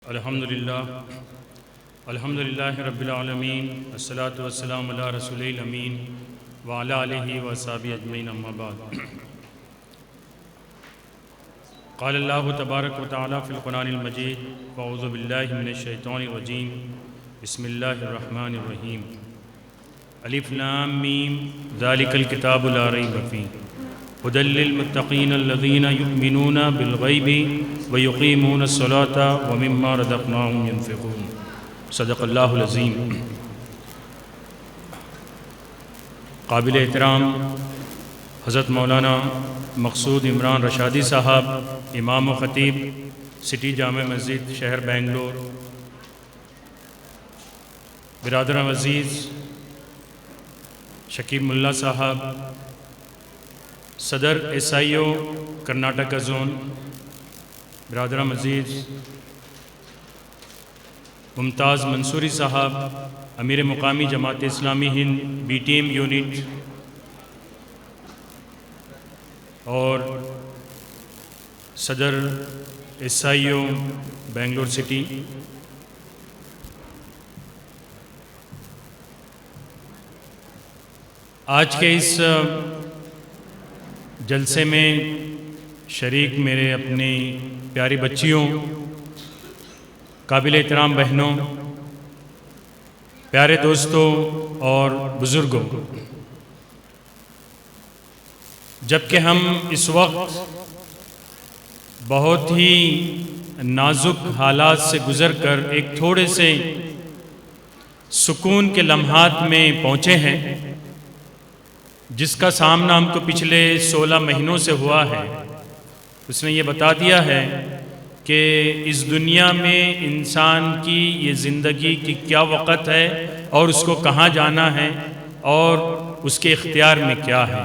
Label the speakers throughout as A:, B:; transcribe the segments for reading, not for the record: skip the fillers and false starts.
A: الحمدللہ رب العالمین والصلاة والسلام علی رسول الامین وعلی آلہ وصحبہ اجمعین اما بعد قال اللہ تبارک و تعالی فی القرآن المجید واعوذ باللہ من الشیطان الرجیم بسم اللہ الرحمن الرحیم الف لام میم ذالک الکتاب لا ریب فیہ هدی للمتقین الذین یؤمنون بالغیب ویقیمون الصلاة ومما رزقناہم ینفقون صدق اللہ العظیم۔ قابل احترام حضرت مولانا مقصود عمران رشادی صاحب، امام و خطیب سٹی جامع مسجد شہر بنگلور، برادران عزیز شکیب ملا صاحب، صدر S I O Karnataka zone, برادران عزیز ممتاز منصوری صاحب، امیر مقامی Jamaat Islami Hind be team unit اور صدر S I O Bangalore city, آج کے اس جلسے میں شریک میرے اپنی پیاری بچیوں، قابل احترام بہنوں، پیارے دوستوں اور بزرگوں، جبکہ ہم اس وقت بہت ہی نازک حالات سے گزر کر ایک تھوڑے سے سکون کے لمحات میں پہنچے ہیں، جس کا سامنا ہم کو پچھلے 16 مہینوں سے ہوا ہے۔ اس نے یہ بتا دیا ہے کہ اس دنیا میں انسان کی یہ زندگی کی کیا وقت ہے اور اس کو کہاں جانا ہے اور اس کے اختیار میں کیا ہے۔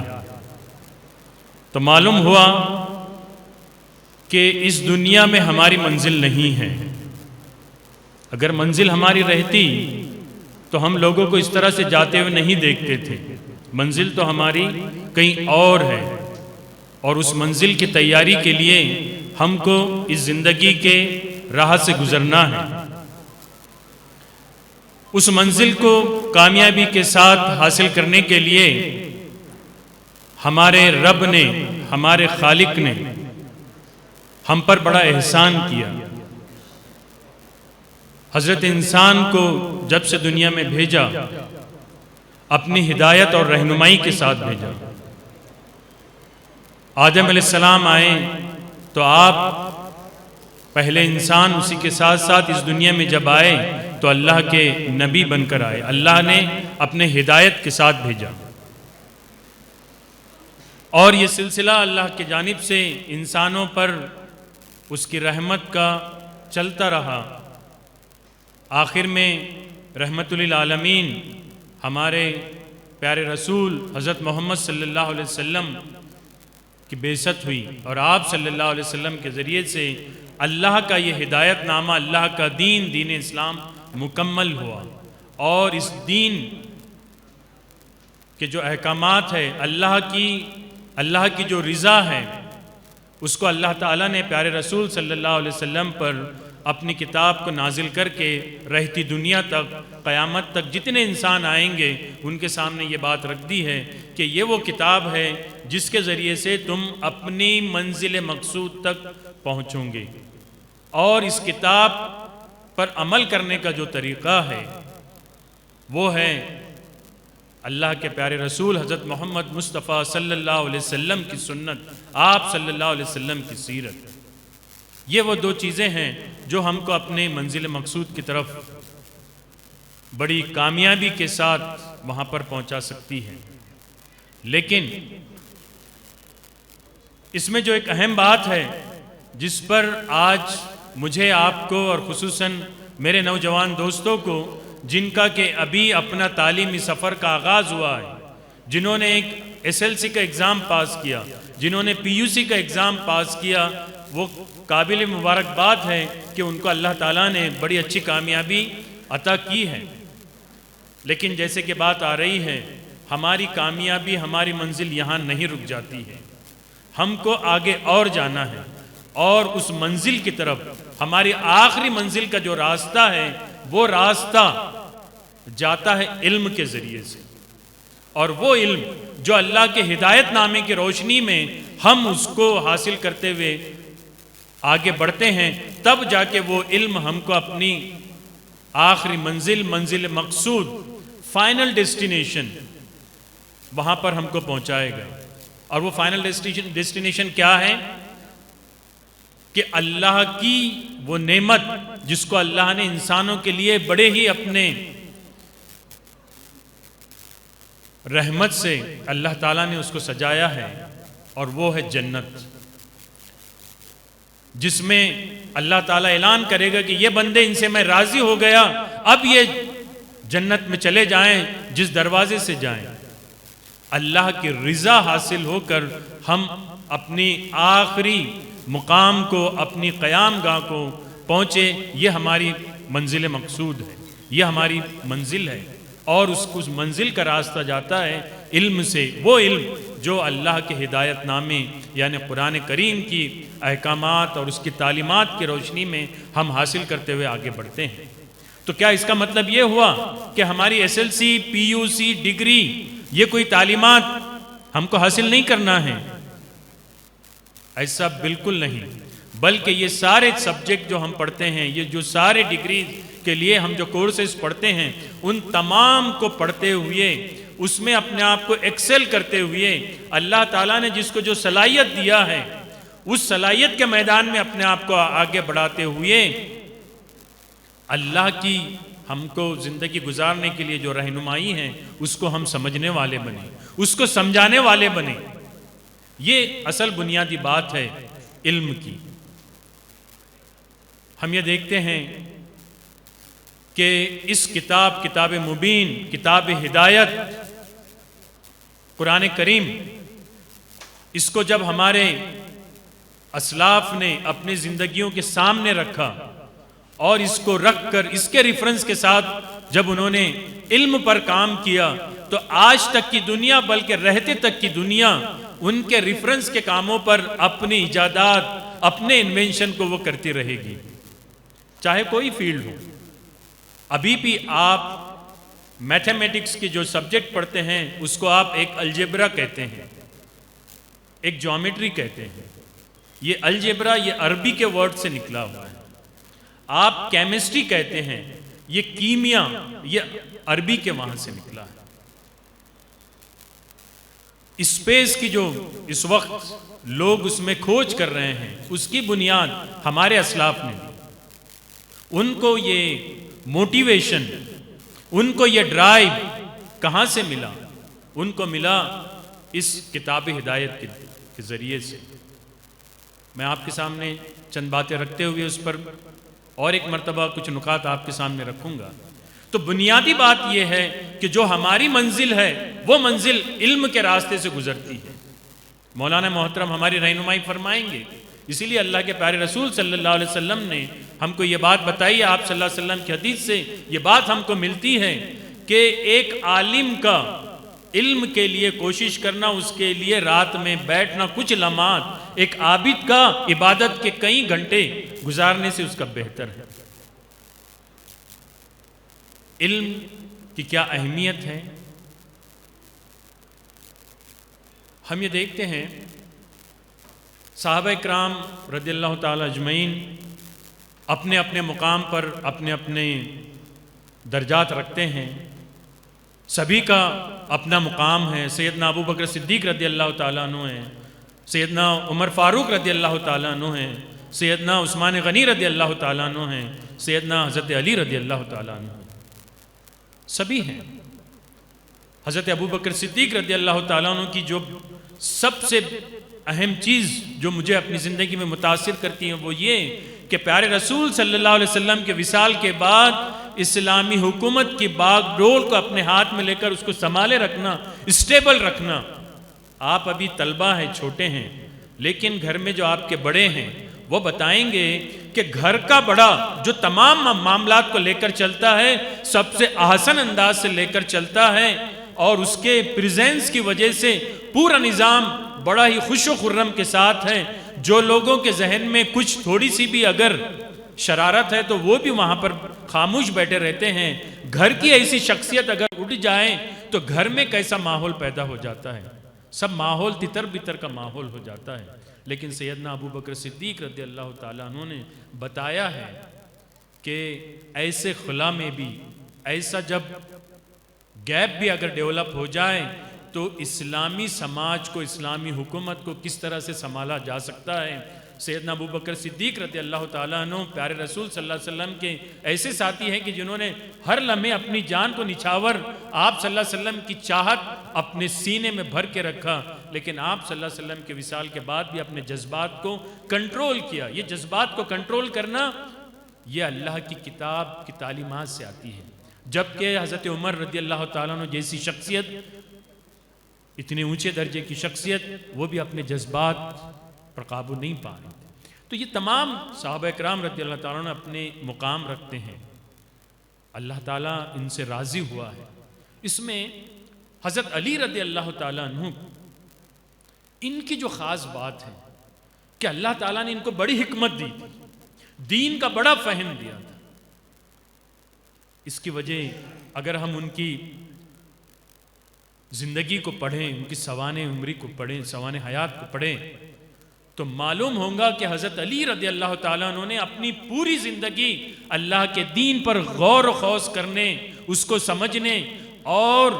A: تو معلوم ہوا کہ اس دنیا میں ہماری منزل نہیں ہے۔ اگر منزل ہماری رہتی تو ہم لوگوں کو اس طرح سے جاتے ہوئے نہیں دیکھتے تھے۔ منزل تو ہماری کہیں اور ہے، اور اس منزل کی تیاری کے لیے ہم کو اس زندگی کے راہ سے گزرنا ہے۔ اس منزل کو کامیابی کے ساتھ حاصل کرنے کے لیے ہمارے رب نے، ہمارے خالق نے ہم پر بڑا احسان کیا۔ حضرت انسان کو جب سے دنیا میں بھیجا، اپنی ہدایت اور رہنمائی کے ساتھ بھیجا۔ آدم علیہ السلام آئے تو آپ پہلے انسان، اسی کے ساتھ ساتھ اس دنیا میں جب آئے تو اللہ کے نبی بن کر آئے۔ اللہ نے اپنے ہدایت کے ساتھ بھیجا، اور یہ سلسلہ اللہ کی جانب سے انسانوں پر اس کی رحمت کا چلتا رہا۔ آخر میں رحمت للعالمین ہمارے پیارے رسول حضرت محمد صلی اللہ علیہ وسلم کی بعثت ہوئی، اور آپ صلی اللہ علیہ وسلم کے ذریعے سے اللہ کا یہ ہدایت نامہ، اللہ کا دین، دین اسلام مکمل ہوا، اور اس دین کے جو احکامات ہے، اللہ کی جو رضا ہے، اس کو اللہ تعالیٰ نے پیارے رسول صلی اللہ علیہ وسلم پر اپنی کتاب کو نازل کر کے رہتی دنیا تک، قیامت تک جتنے انسان آئیں گے ان کے سامنے یہ بات رکھ دی ہے کہ یہ وہ کتاب ہے جس کے ذریعے سے تم اپنی منزل مقصود تک پہنچوں گے، اور اس کتاب پر عمل کرنے کا جو طریقہ ہے وہ ہے اللہ کے پیارے رسول حضرت محمد مصطفیٰ صلی اللہ علیہ وسلم کی سنت، آپ صلی اللہ علیہ وسلم کی سیرت۔ یہ وہ دو چیزیں ہیں جو ہم کو اپنے منزل مقصود کی طرف بڑی کامیابی کے ساتھ وہاں پر پہنچا سکتی ہیں۔ لیکن اس میں جو ایک اہم بات ہے جس پر آج مجھے، آپ کو، اور خصوصاً میرے نوجوان دوستوں کو، جن کا کہ ابھی اپنا تعلیمی سفر کا آغاز ہوا ہے، جنہوں نے ایک SLC کا ایگزام پاس کیا، جنہوں نے PUC کا ایگزام پاس کیا، وہ قابل مبارکباد ہے کہ ان کو اللہ تعالیٰ نے بڑی اچھی کامیابی عطا کی ہے۔ لیکن جیسے کہ بات آ رہی ہے، ہماری کامیابی، ہماری منزل یہاں نہیں رک جاتی ہے، ہم کو آگے اور جانا ہے۔ اور اس منزل کی طرف، ہماری آخری منزل کا جو راستہ ہے وہ راستہ جاتا ہے علم کے ذریعے سے، اور وہ علم جو اللہ کے ہدایت نامے کی روشنی میں ہم اس کو حاصل کرتے ہوئے آگے بڑھتے ہیں، تب جا کے وہ علم ہم کو اپنی آخری منزل مقصود، فائنل ڈیسٹینیشن، وہاں پر ہم کو پہنچائے گا۔ اور وہ فائنل ڈیسٹینیشن کیا ہے؟ کہ اللہ کی وہ نعمت جس کو اللہ نے انسانوں کے لیے بڑے ہی اپنے رحمت سے اللہ تعالیٰ نے اس کو سجایا ہے، اور وہ ہے جنت، جس میں اللہ تعالیٰ اعلان کرے گا کہ یہ بندے، ان سے میں راضی ہو گیا، اب یہ جنت میں چلے جائیں جس دروازے سے جائیں۔ اللہ کی رضا حاصل ہو کر ہم اپنی آخری مقام کو، اپنی قیام گاہ کو پہنچے، یہ ہماری منزل مقصود ہے، یہ ہماری منزل ہے۔ اور اس منزل کا راستہ جاتا ہے علم سے، وہ علم جو اللہ کے ہدایت نامے یعنی قرآن کریم کی احکامات اور اس کی تعلیمات کی روشنی میں ہم حاصل کرتے ہوئے آگے بڑھتے ہیں۔ تو کیا اس کا مطلب یہ ہوا کہ ہماری SLC PUC ڈگری، یہ کوئی تعلیمات ہم کو حاصل نہیں کرنا ہے؟ ایسا بالکل نہیں، بلکہ یہ سارے سبجیکٹ جو ہم پڑھتے ہیں، یہ جو سارے ڈگری کے لیے ہم جو کورسز پڑھتے ہیں، ان تمام کو پڑھتے ہوئے، اس میں اپنے آپ کو ایکسل کرتے ہوئے، اللہ تعالیٰ نے جس کو جو صلاحیت دیا ہے، اس صلاحیت کے میدان میں اپنے آپ کو آگے بڑھاتے ہوئے اللہ کی ہم کو زندگی گزارنے کے لیے جو رہنمائی ہے، اس کو ہم سمجھنے والے بنے، اس کو سمجھانے والے بنے۔ یہ اصل بنیادی بات ہے علم کی۔ ہم یہ دیکھتے ہیں کہ اس کتاب مبین، کتاب ہدایت، قرآن کریم، اس کو جب ہمارے اسلاف نے اپنی زندگیوں کے سامنے رکھا، اور اس کو رکھ کر اس کے ریفرنس کے ساتھ جب انہوں نے علم پر کام کیا، تو آج تک کی دنیا، بلکہ رہتے تک کی دنیا، ان کے ریفرنس کے کاموں پر اپنی ایجادات، اپنے انوینشن کو وہ کرتی رہے گی، چاہے کوئی فیلڈ ہو۔ ابھی بھی آپ میتھمیٹکس کی جو سبجیکٹ پڑھتے ہیں، اس کو آپ ایک الجبرا کہتے ہیں، ایک جیومیٹری کہتے ہیں۔ یہ الجبرا، یہ عربی کے ورڈ سے نکلا ہوا ہے۔ آپ کیمسٹری کہتے ہیں، یہ کیمیا، یہ عربی کے وہاں سے نکلا ہے۔ اسپیس کی جو اس وقت لوگ اس میں کھوج کر رہے ہیں، اس کی بنیاد ہمارے اسلاف نے دی۔ ان کو یہ موٹیویشن، ان کو یہ ڈرائیو کہاں سے ملا؟ ان کو ملا اس کتاب ہدایت کے ذریعے سے۔ میں آپ کے سامنے چند باتیں رکھتے ہوئے اس پر اور ایک مرتبہ کچھ نکات آپ کے سامنے رکھوں گا۔ تو بنیادی بات یہ ہے کہ جو ہماری منزل ہے، وہ منزل علم کے راستے سے گزرتی ہے۔ مولانا محترم ہماری رہنمائی فرمائیں گے، اسی لیے اللہ کے پیارے رسول صلی اللہ علیہ وسلم نے ہم کو یہ بات بتائی، آپ صلی اللہ علیہ وسلم کی حدیث سے یہ بات ہم کو ملتی ہے کہ ایک عالم کا علم کے لیے کوشش کرنا، اس کے لیے رات میں بیٹھنا کچھ لمحات، ایک عابد کا عبادت کے کئی گھنٹے گزارنے سے اس کا بہتر ہے۔ علم کی کیا اہمیت ہے؟ ہم یہ دیکھتے ہیں صحابہ اکرام رضی اللہ تعالی اجمعین اپنے اپنے مقام پر اپنے اپنے درجات رکھتے ہیں، سبھی کا اپنا مقام ہے۔ سیدنا ابو بکر صدیق رضی اللہ تعالیٰ عنہ ہیں، سیدنا عمر فاروق رضی اللہ تعالیٰ عنہ ہیں، سیدنا عثمان غنی رضی اللہ تعالیٰ عنہ ہیں، سیدنا حضرت علی رضی اللہ تعالیٰ عنہ ہیں، سبھی ہیں۔ حضرت ابو بکر صدیق رضی اللہ تعالیٰ عنہ کی جو سب سے اہم چیز جو مجھے اپنی زندگی میں متاثر کرتی ہے، وہ یہ کہ پیارے رسول صلی اللہ علیہ وسلم کے وصال کے بعد اسلامی حکومت کی باغ ڈول کو اپنے ہاتھ میں لے کر اس کو سنبھالے رکھنا، اسٹیبل رکھنا۔ آپ ابھی طلبہ ہیں، چھوٹے ہیں، لیکن گھر میں جو آپ کے بڑے ہیں وہ بتائیں گے کہ گھر کا بڑا جو تمام معاملات کو لے کر چلتا ہے، سب سے احسن انداز سے لے کر چلتا ہے، اور اس کے پریزنس کی وجہ سے پورا نظام بڑا ہی خوش و خرم کے ساتھ ہے۔ جو لوگوں کے ذہن میں کچھ تھوڑی سی بھی اگر شرارت ہے تو وہ بھی وہاں پر خاموش بیٹھے رہتے ہیں. گھر کی ایسی شخصیت اگر اٹھ جائیں تو گھر میں کیسا ماحول پیدا ہو جاتا ہے. سب ماحول تتر بتر کا ماحول ہو جاتا ہے. لیکن سیدنا ابو بکر صدیق رضی اللہ تعالیٰ عنہ نے بتایا ہے کہ ایسے خلا میں بھی ایسا جب گیپ بھی اگر ڈیولپ ہو جائے تو اسلامی سماج کو، اسلامی حکومت کو کس طرح سے سنبھالا جا سکتا ہے. سیدنا ابو بکر صدیق رضی اللہ تعالیٰ عنہ پیارے رسول صلی اللہ علیہ وسلم کے ایسے ساتھی ہیں کہ جنہوں نے ہر لمحے اپنی جان کو نچھاور آپ صلی اللہ علیہ وسلم کی چاہت اپنے سینے میں بھر کے رکھا، لیکن آپ صلی اللہ علیہ وسلم کے وصال کے بعد بھی اپنے جذبات کو کنٹرول کیا. یہ جذبات کو کنٹرول کرنا یہ اللہ کی کتاب کی تعلیمات سے آتی ہے. جبکہ حضرت عمر رضی اللہ تعالیٰ عنہ جیسی شخصیت، اتنے اونچے درجے کی شخصیت، وہ بھی اپنے جذبات پر قابو نہیں پا رہے تھے. تو یہ تمام صحابہ کرام رضی اللہ تعالیٰ عنہ اپنے مقام رکھتے ہیں. اللہ تعالیٰ ان سے راضی ہوا ہے. اس میں حضرت علی رضی اللہ تعالیٰ عنہ ان کی جو خاص بات ہے کہ اللہ تعالیٰ نے ان کو بڑی حکمت دی تھی، دین کا بڑا فہم دیا تھا. اس کی وجہ اگر ہم ان کی زندگی کو پڑھیں، ان کی سوانح عمری کو پڑھیں، سوانح حیات کو پڑھیں تو معلوم ہوگا کہ حضرت علی رضی اللہ تعالیٰ عنہ نے اپنی پوری زندگی اللہ کے دین پر غور و خوض کرنے، اس کو سمجھنے اور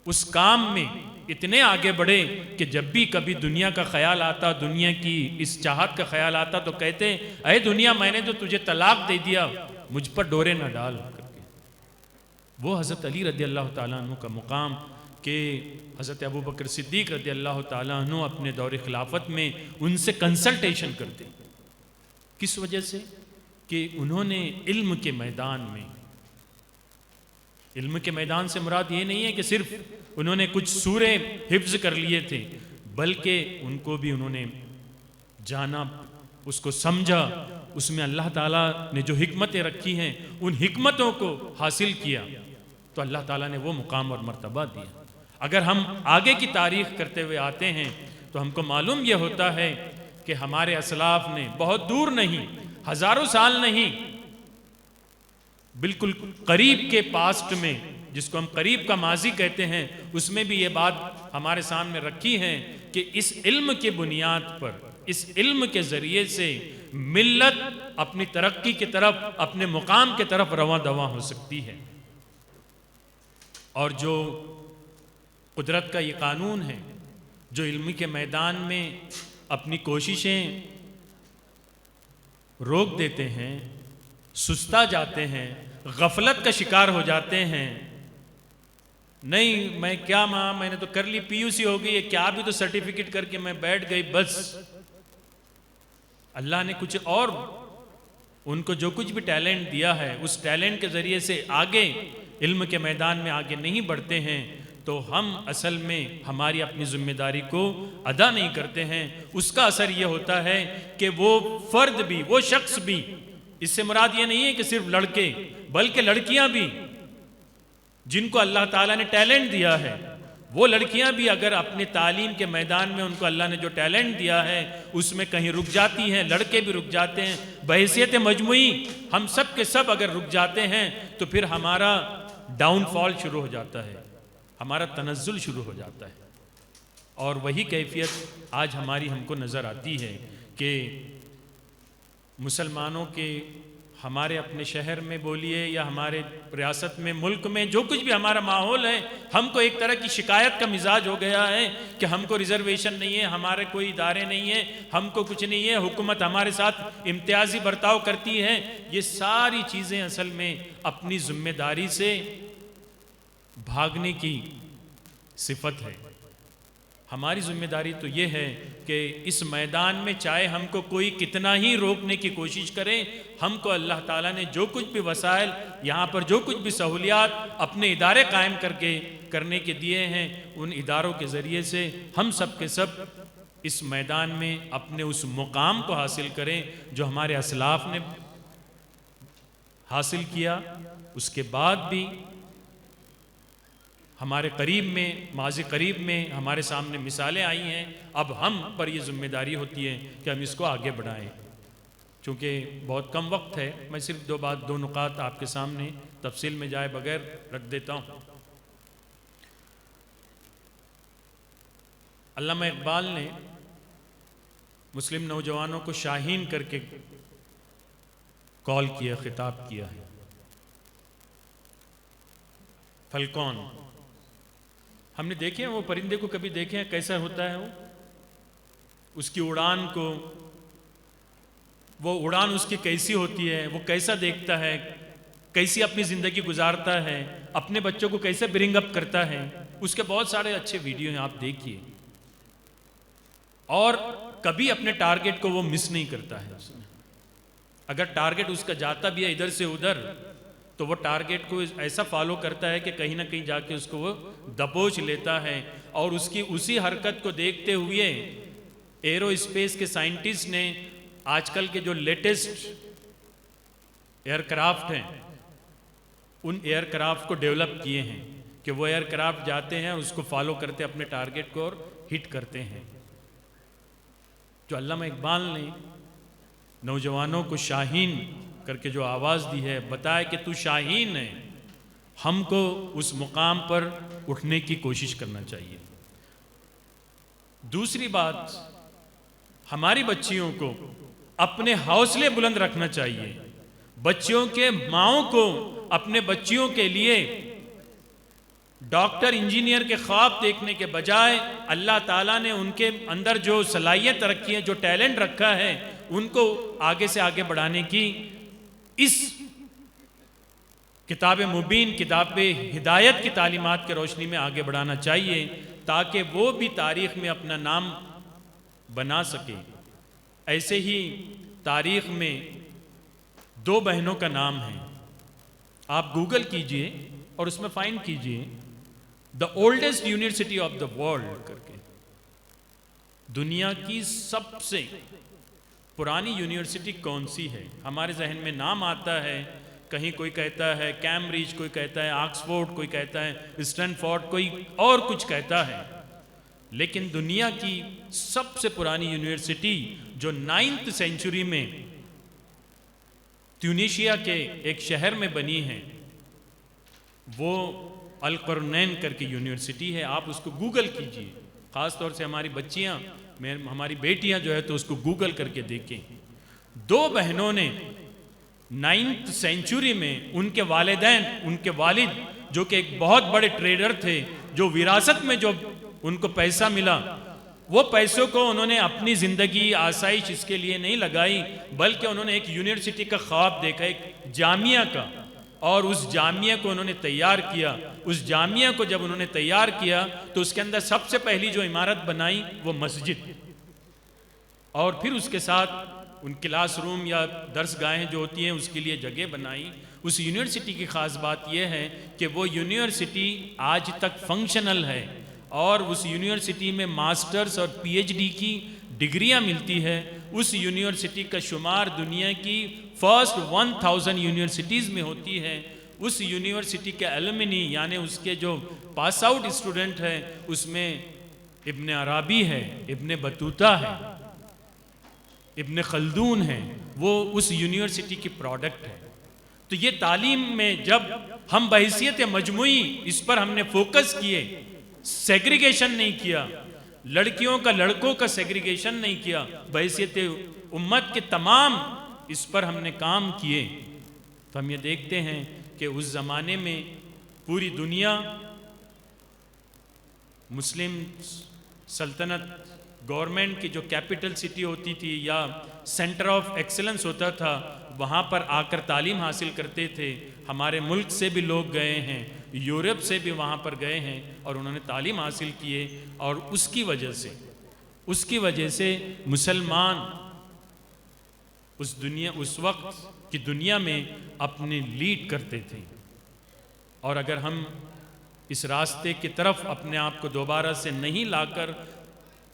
A: اس کام میں اتنے آگے بڑھے کہ جب بھی کبھی دنیا کا خیال آتا، دنیا کی اس چاہت کا خیال آتا تو کہتے اے دنیا، میں نے تو تجھے طلاق دے دیا، مجھ پر ڈورے نہ ڈال کر کے. وہ حضرت علی رضی اللہ تعالیٰ عنہ کا مقام کہ حضرت ابو بکر صدیق رضی اللہ تعالیٰ عنہ اپنے دور خلافت میں ان سے کنسلٹیشن کرتے. کس وجہ سے؟ کہ انہوں نے علم کے میدان میں، علم کے میدان سے مراد یہ نہیں ہے کہ صرف انہوں نے کچھ سورے حفظ کر لیے تھے، بلکہ ان کو بھی انہوں نے جانا، اس کو سمجھا، اس میں اللہ تعالیٰ نے جو حکمتیں رکھی ہیں ان حکمتوں کو حاصل کیا تو اللہ تعالیٰ نے وہ مقام اور مرتبہ دیا. اگر ہم آگے کی تاریخ کرتے ہوئے آتے ہیں تو ہم کو معلوم یہ ہوتا ہے کہ ہمارے اسلاف نے بہت دور نہیں، ہزاروں سال نہیں، بالکل قریب کے پاسٹ میں، جس کو ہم قریب کا ماضی کہتے ہیں، اس میں بھی یہ بات ہمارے سامنے رکھی ہے کہ اس علم کے بنیاد پر، اس علم کے ذریعے سے ملت اپنی ترقی کی طرف، اپنے مقام کی طرف رواں دواں ہو سکتی ہے. اور جو قدرت کا یہ قانون ہے، جو علم کے میدان میں اپنی کوششیں روک دیتے ہیں، سستا جاتے ہیں، غفلت کا شکار ہو جاتے ہیں، نہیں میں کیا ماں، میں نے تو کر لی، پی یو سی ہو گئی ہے، کیا بھی تو سرٹیفکیٹ کر کے میں بیٹھ گئی، بس. اللہ نے کچھ اور ان کو جو کچھ بھی ٹیلنٹ دیا ہے، اس ٹیلنٹ کے ذریعے سے آگے علم کے میدان میں آگے نہیں بڑھتے ہیں تو ہم اصل میں ہماری اپنی ذمہ داری کو ادا نہیں کرتے ہیں. اس کا اثر یہ ہوتا ہے کہ وہ فرد بھی، وہ شخص بھی، اس سے مراد یہ نہیں ہے کہ صرف لڑکے بلکہ لڑکیاں بھی جن کو اللہ تعالیٰ نے ٹیلنٹ دیا ہے، وہ لڑکیاں بھی اگر اپنے تعلیم کے میدان میں ان کو اللہ نے جو ٹیلنٹ دیا ہے اس میں کہیں رک جاتی ہیں، لڑکے بھی رک جاتے ہیں، بحیثیت مجموعی ہم سب کے سب اگر رک جاتے ہیں تو پھر ہمارا ڈاؤن فال شروع ہو جاتا ہے، ہمارا تنزل شروع ہو جاتا ہے. اور وہی کیفیت آج ہماری ہم کو نظر آتی ہے کہ مسلمانوں کے، ہمارے اپنے شہر میں بولیے یا ہمارے ریاست میں، ملک میں جو کچھ بھی ہمارا ماحول ہے، ہم کو ایک طرح کی شکایت کا مزاج ہو گیا ہے کہ ہم کو ریزرویشن نہیں ہے، ہمارے کوئی ادارے نہیں ہیں، ہم کو کچھ نہیں ہے، حکومت ہمارے ساتھ امتیازی برتاؤ کرتی ہے. یہ ساری چیزیں اصل میں اپنی ذمہ داری سے بھاگنے کی صفت ہے. ہماری ذمہ داری تو یہ ہے کہ اس میدان میں چاہے ہم کو کوئی کتنا ہی روکنے کی کوشش کرے، ہم کو اللہ تعالیٰ نے جو کچھ بھی وسائل، یہاں پر جو کچھ بھی سہولیات اپنے ادارے قائم کرنے کے دیے ہیں، ان اداروں کے ذریعے سے ہم سب کے سب اس میدان میں اپنے اس مقام کو حاصل کریں جو ہمارے اسلاف نے حاصل کیا. اس کے بعد بھی ہمارے قریب میں، ماضی قریب میں ہمارے سامنے مثالیں آئی ہیں، اب ہم پر یہ ذمہ داری ہوتی ہے کہ ہم اس کو آگے بڑھائیں۔ چونکہ بہت کم وقت ہے، میں صرف دو نکات آپ کے سامنے تفصیل میں جائے بغیر رکھ دیتا ہوں۔ علامہ اقبال نے مسلم نوجوانوں کو شاہین کر کے کال کیا، خطاب کیا ہے۔ فلکون، ہم نے دیکھے ہیں وہ پرندے کو، کبھی دیکھے ہیں کیسا ہوتا ہے وہ؟ اس کی اڑان کو، وہ اڑان اس کی کیسی ہوتی ہے، وہ کیسا دیکھتا ہے، کیسی اپنی زندگی گزارتا ہے، اپنے بچوں کو کیسے برنگ اپ کرتا ہے، اس کے بہت سارے اچھے ویڈیو ہیں، آپ دیکھیے۔ اور کبھی اپنے ٹارگٹ کو وہ مس نہیں کرتا ہے۔ اگر ٹارگٹ اس کا جاتا بھی ہے ادھر سے ادھر، تو وہ ٹارگٹ کو ایسا فالو کرتا ہے کہ کہیں نہ کہیں جا کے اس کو وہ دبوچ لیتا ہے۔ اور اس کی اسی حرکت کو دیکھتے ہوئے ایرو اسپیس کے سائنٹسٹ نے آج کل کے جو لیٹسٹ ایئر کرافٹ ہیں، ان ایئر کرافٹ کو ڈیولپ کیے ہیں کہ وہ ایئر کرافٹ جاتے ہیں، اس کو فالو کرتے اپنے ٹارگٹ کو اور ہٹ کرتے ہیں۔ جو علامہ اقبال نے نوجوانوں کو شاہین کر کے جو آواز دی ہے، بتایا کہ تو شاہین ہے، ہم کو اس مقام پر اٹھنے کی کوشش کرنا چاہیے۔ دوسری بات، ہماری بچیوں کو اپنے حوصلے بلند رکھنا چاہیے۔ بچیوں کے ماؤں کو اپنے بچیوں کے لیے ڈاکٹر انجینئر کے خواب دیکھنے کے بجائے اللہ تعالیٰ نے ان کے اندر جو صلاحیت رکھی ہے، جو ٹیلنٹ رکھا ہے، ان کو آگے سے آگے بڑھانے کی اس کتاب مبین، کتاب ہدایت کی تعلیمات کے روشنی میں آگے بڑھانا چاہیے، تاکہ وہ بھی تاریخ میں اپنا نام بنا سکے۔ ایسے ہی تاریخ میں دو بہنوں کا نام ہے، آپ گوگل کیجئے اور اس میں فائنڈ کیجئے the oldest university of the world کر کے، دنیا کی سب سے پرانی یونیورسٹی کون سی ہے؟ ہمارے ذہن میں نام آتا ہے، کہیں کوئی کہتا ہے کیمبرج، کوئی کہتا ہے آکسفورڈ، کوئی کہتا ہے اسٹینفورڈ، کوئی اور کچھ کہتا ہے، لیکن دنیا کی سب سے پرانی یونیورسٹی جو 9ویں سینچری میں ٹیونیشیا کے ایک شہر میں بنی ہے، وہ القرنین کر کے یونیورسٹی ہے۔ آپ اس کو گوگل کیجئے، خاص طور سے ہماری بچیاں، ہماری بیٹیاں جو ہے تو اس کو گوگل کر کے دیکھیں۔ دو بہنوں نے 9ویں سینچری میں، ان کے والدین، ان کے والد جو کہ ایک بہت بڑے ٹریڈر تھے، جو وراثت میں جو ان کو پیسہ ملا، وہ پیسوں کو انہوں نے اپنی زندگی آسائش اس کے لیے نہیں لگائی، بلکہ انہوں نے ایک یونیورسٹی کا خواب دیکھا، ایک جامعہ کا، اور اس جامعہ کو انہوں نے تیار کیا۔ اس جامعہ کو جب انہوں نے تیار کیا تو اس کے اندر سب سے پہلی جو عمارت بنائی وہ مسجد، اور پھر اس کے ساتھ ان کلاس روم یا درس گاہیں جو ہوتی ہیں اس کے لیے جگہ بنائی۔ اس یونیورسٹی کی خاص بات یہ ہے کہ وہ یونیورسٹی آج تک فنکشنل ہے، اور اس یونیورسٹی میں ماسٹرز اور پی ایچ ڈی کی ڈگریاں ملتی ہے۔ اس یونیورسٹی کا شمار دنیا کی فرسٹ 1000 یونیورسٹیز میں ہوتی ہے۔ اس یونیورسٹی کے الومنی، یعنی اس کے جو پاس آؤٹ اسٹوڈنٹ ہیں، اس میں ابن عربی ہے، ابن بطوطہ ہے، ابن خلدون ہے، وہ اس یونیورسٹی کی پروڈکٹ ہے۔ تو یہ تعلیم میں جب ہم بحیثیت مجموعی اس پر ہم نے فوکس کیے، سیگریگیشن نہیں کیا، لڑکیوں کا لڑکوں کا سیگریگیشن نہیں کیا، بحیثیت امت کے تمام اس پر ہم نے کام کیے، تو ہم یہ دیکھتے ہیں کہ اس زمانے میں پوری دنیا مسلم سلطنت گورنمنٹ کی جو کیپٹل سٹی ہوتی تھی یا سینٹر آف ایکسلنس ہوتا تھا، وہاں پر آ کر تعلیم حاصل کرتے تھے۔ ہمارے ملک سے بھی لوگ گئے ہیں، یورپ سے بھی وہاں پر گئے ہیں اور انہوں نے تعلیم حاصل کیے، اور اس کی وجہ سے مسلمان اس وقت کی دنیا میں اپنے لیڈ کرتے تھے۔ اور اگر ہم اس راستے کی طرف اپنے آپ کو دوبارہ سے نہیں لا کر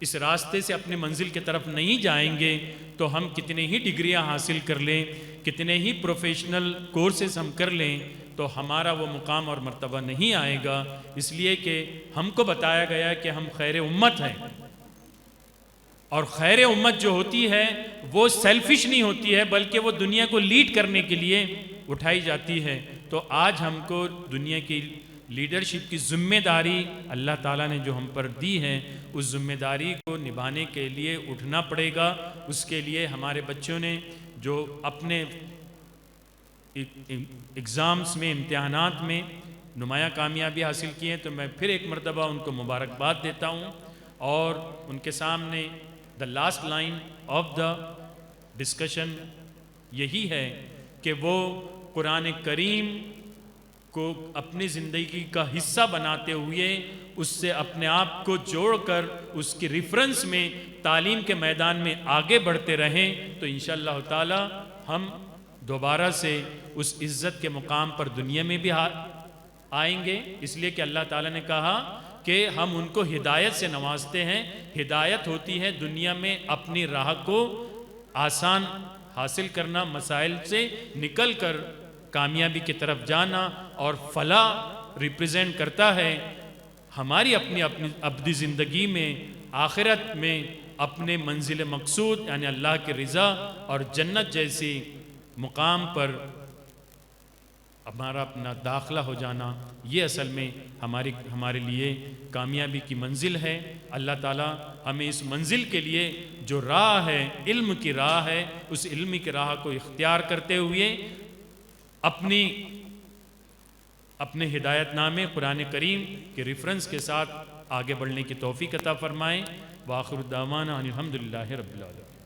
A: اس راستے سے اپنے منزل کی طرف نہیں جائیں گے، تو ہم کتنے ہی ڈگریاں حاصل کر لیں، کتنے ہی پروفیشنل کورسز ہم کر لیں، تو ہمارا وہ مقام اور مرتبہ نہیں آئے گا، اس لیے کہ ہم کو بتایا گیا کہ ہم خیر امت ہیں، اور خیر امت جو ہوتی ہے وہ سیلفش نہیں ہوتی ہے، بلکہ وہ دنیا کو لیڈ کرنے کے لیے اٹھائی جاتی ہے۔ تو آج ہم کو دنیا کی لیڈرشپ کی ذمہ داری اللہ تعالیٰ نے جو ہم پر دی ہے، اس ذمہ داری کو نبھانے کے لیے اٹھنا پڑے گا۔ اس کے لیے ہمارے بچوں نے جو اپنے ایگزامز میں، امتحانات میں نمایاں کامیابی حاصل کی ہیں، تو میں پھر ایک مرتبہ ان کو مبارکباد دیتا ہوں، اور ان کے سامنے the last line of the discussion یہی ہے کہ وہ قرآن کریم کو اپنی زندگی کا حصہ بناتے ہوئے اس سے اپنے آپ کو جوڑ کر اس کی ریفرنس میں تعلیم کے میدان میں آگے بڑھتے رہیں، تو انشاءاللہ تعالی ہم دوبارہ سے اس عزت کے مقام پر دنیا میں بھی آئیں گے۔ اس لیے کہ اللہ تعالیٰ نے کہا کہ ہم ان کو ہدایت سے نوازتے ہیں۔ ہدایت ہوتی ہے دنیا میں اپنی راہ کو آسان حاصل کرنا، مسائل سے نکل کر کامیابی کی طرف جانا، اور فلاح ریپریزنٹ کرتا ہے ہماری اپنی ابدی زندگی میں، آخرت میں اپنے منزل مقصود یعنی اللہ کی رضا اور جنت جیسی مقام پر ہمارا اپنا داخلہ ہو جانا، یہ اصل میں ہمارے لیے کامیابی کی منزل ہے۔ اللہ تعالیٰ ہمیں اس منزل کے لیے جو راہ ہے، علم کی راہ ہے، اس علم کی راہ کو اختیار کرتے ہوئے اپنے ہدایت نامے قرآن کریم کے ریفرنس کے ساتھ آگے بڑھنے کی توفیق عطا فرمائیں۔ وآخر دعوانا ان الحمدللہ رب العالمین۔